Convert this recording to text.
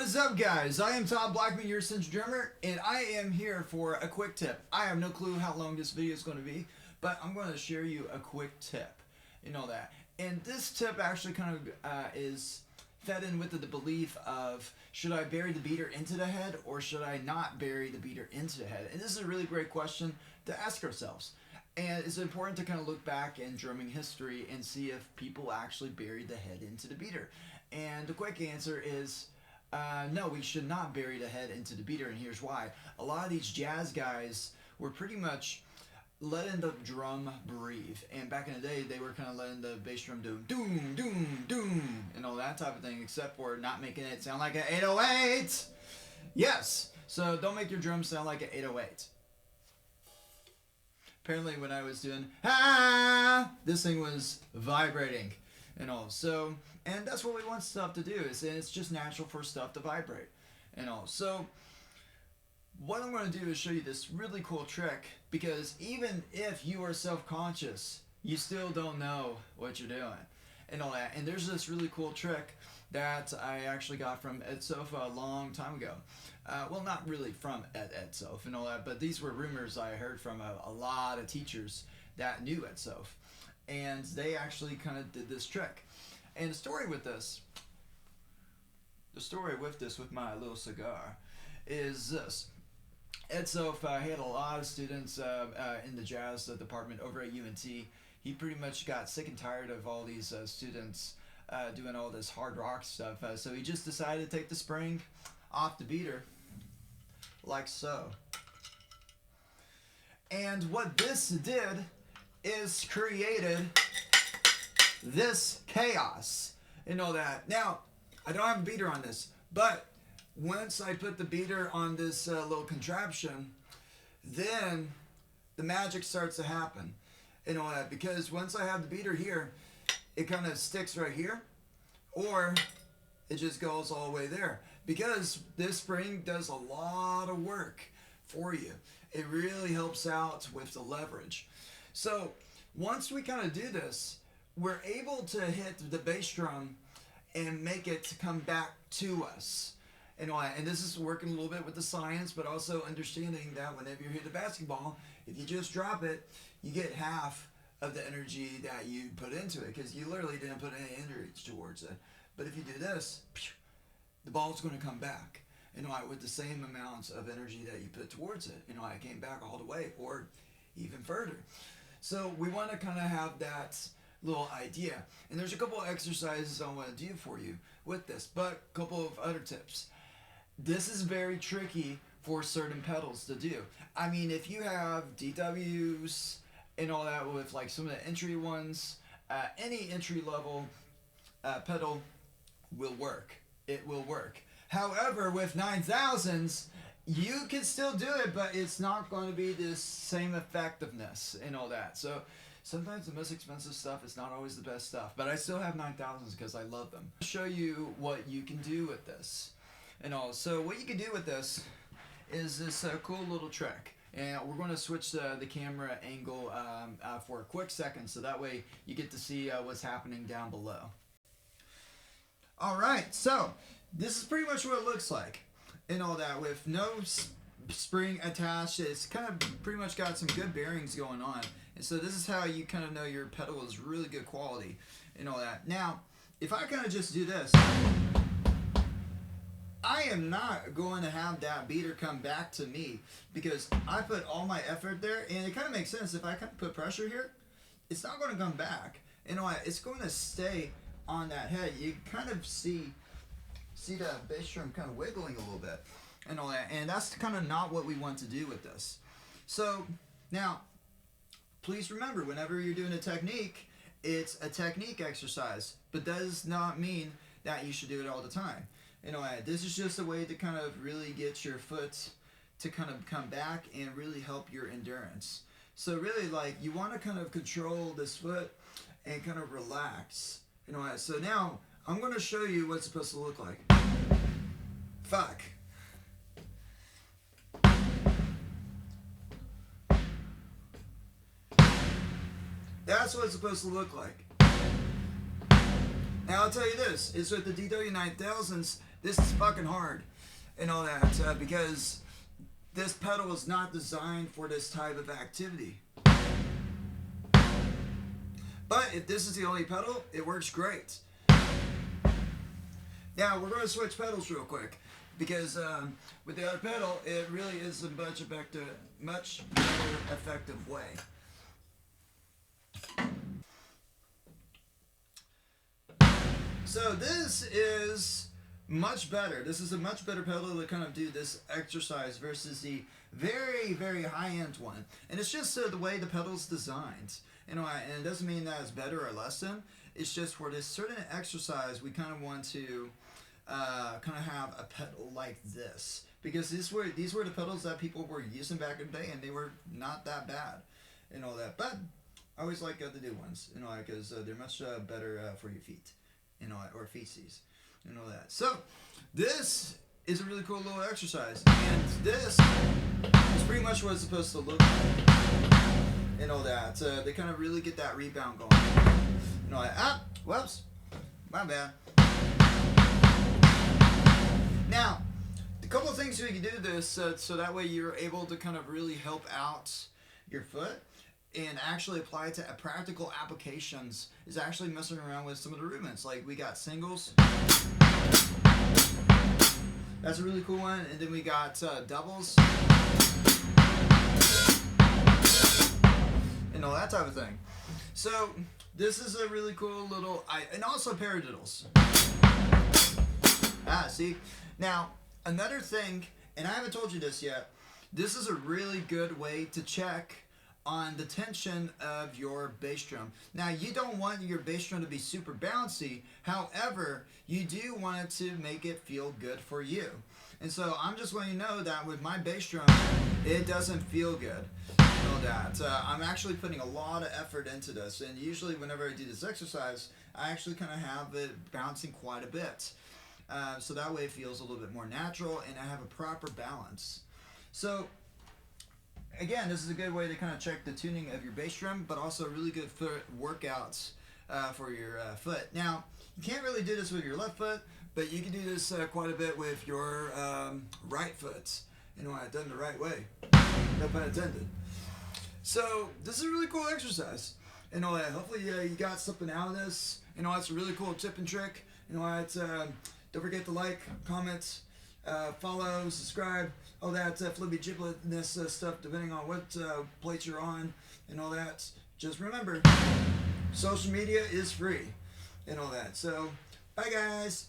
is up, guys? I am Todd Blackman, your Essential Drummer, and I am here for a quick tip. I have no clue how long this video is going to be, but I'm going to share you a quick tip. You know that. And this tip actually kind of is fed in with the belief of, should I bury the beater into the head or should I not bury the beater into the head? And this is a really great question to ask ourselves. And it's important to kind of look back in drumming history and see if people actually buried the head into the beater. And the quick answer is no, we should not bury the head into the beater, and here's why. A lot of these jazz guys were pretty much letting the drum breathe, and back in the day they were kind of letting the bass drum do doom, doom, doom, and all that type of thing, except for not making it sound like an 808. Yes, so don't make your drums sound like an 808. Apparently when I was doing this thing was vibrating and all. So, and that's what we want stuff to do, and it's just natural for stuff to vibrate and all. So what I'm going to do is show you this really cool trick, because even if you are self-conscious, you still don't know what you're doing and all that. And there's this really cool trick that I actually got from Ed Sofa a long time ago. Well, not really from Ed Sofa and all that, but these were rumors I heard from a lot of teachers that knew Ed Sofa, and they actually kind of did this trick. And the story with this with my little cigar is this. Ed Sofa had a lot of students in the jazz department over at UNT. He pretty much got sick and tired of all these students doing all this hard rock stuff, so he just decided to take the spring off the beater like so. And what this did is created this chaos and all that. Now, I don't have a beater on this, but once I put the beater on this little contraption, then the magic starts to happen and all that, because once I have the beater here, it kind of sticks right here, or it just goes all the way there, because this spring does a lot of work for you. It really helps out with the leverage. So once we kind of do this, we're able to hit the bass drum and make it come back to us. And this is working a little bit with the science, but also understanding that whenever you hit a basketball, if you just drop it, you get half of the energy that you put into it, because you literally didn't put any energy towards it. But if you do this, the ball's going to come back, with the same amounts of energy that you put towards it. It came back all the way, or even further. So we want to kind of have that little idea. And there's a couple of exercises I want to do for you with this, but a couple of other tips. This is very tricky for certain pedals to do. I mean, if you have DWs and all that, with like some of the entry ones, any entry level pedal will work. It will work. However, with 9000s, you can still do it, but it's not going to be the same effectiveness and all that. So sometimes the most expensive stuff is not always the best stuff, but I still have 9000s because I love them. I'll show you what you can do with this and all. So what you can do with this is this cool little trick. And we're going to switch the camera angle for a quick second, so that way you get to see what's happening down below. Alright, so this is pretty much what it looks like and all that, with no spring attached. It's kind of pretty much got some good bearings going on. And so this is how you kind of know your pedal is really good quality and all that. Now, if I kind of just do this, I am not going to have that beater come back to me, because I put all my effort there, and it kind of makes sense. If I kind of put pressure here, it's not going to come back. It's going to stay on that head. You kind of see the bass drum kind of wiggling a little bit and all that, and that's kind of not what we want to do with this. So now, please remember, whenever you're doing a technique, it's a technique exercise, but does not mean that you should do it all the time. This is just a way to kind of really get your foot to kind of come back and really help your endurance. So really, like, you want to kind of control this foot and kind of relax. So now I'm going to show you what it's supposed to look like. Fuck. That's what it's supposed to look like. Now I'll tell you this, is with the DW9000s, this is fucking hard and all that because this pedal is not designed for this type of activity. But if this is the only pedal, it works great. Now we're going to switch pedals real quick because with the other pedal, it really is a much better effective way. So this is much better. This is a much better pedal to kind of do this exercise versus the very, very high-end one. And it's just the way the pedal's designed. You know, and it doesn't mean that it's better or less than. It's just for this certain exercise, we kind of want to kind of have a pedal like this. Because these were the pedals that people were using back in the day, and they were not that bad and all that. But I always like the new ones, you know, because they're much better for your feet, you know, or feces, and all that. So this is a really cool little exercise, and this is pretty much what it's supposed to look like, and all that. They kind of really get that rebound going, you know. Whoops, my bad. Now, a couple of things we can do this so that way you're able to kind of really help out your foot and actually apply it to practical applications is actually messing around with some of the movements. Like we got singles. That's a really cool one. And then we got doubles. And all that type of thing. So this is a really cool little, and also paradiddles. See? Now, another thing, and I haven't told you this yet, this is a really good way to check on the tension of your bass drum. Now, you don't want your bass drum to be super bouncy, however, you do want it to make it feel good for you. And so I'm just letting you know that with my bass drum, it doesn't feel good. You know that. I'm actually putting a lot of effort into this, and usually whenever I do this exercise, I actually kind of have it bouncing quite a bit. So that way it feels a little bit more natural and I have a proper balance. So again, this is a good way to kind of check the tuning of your bass drum, but also really good foot workouts for your foot. Now, you can't really do this with your left foot, but you can do this quite a bit with your right foot. You know, done the right way. No pun intended. So this is a really cool exercise. You know, hopefully you got something out of this. You know, it's a really cool tip and trick. You know, it's don't forget to like, comment, follow, subscribe, all that flippy gibletness stuff, depending on what plate you're on and all that. Just remember, social media is free and all that. So, bye guys.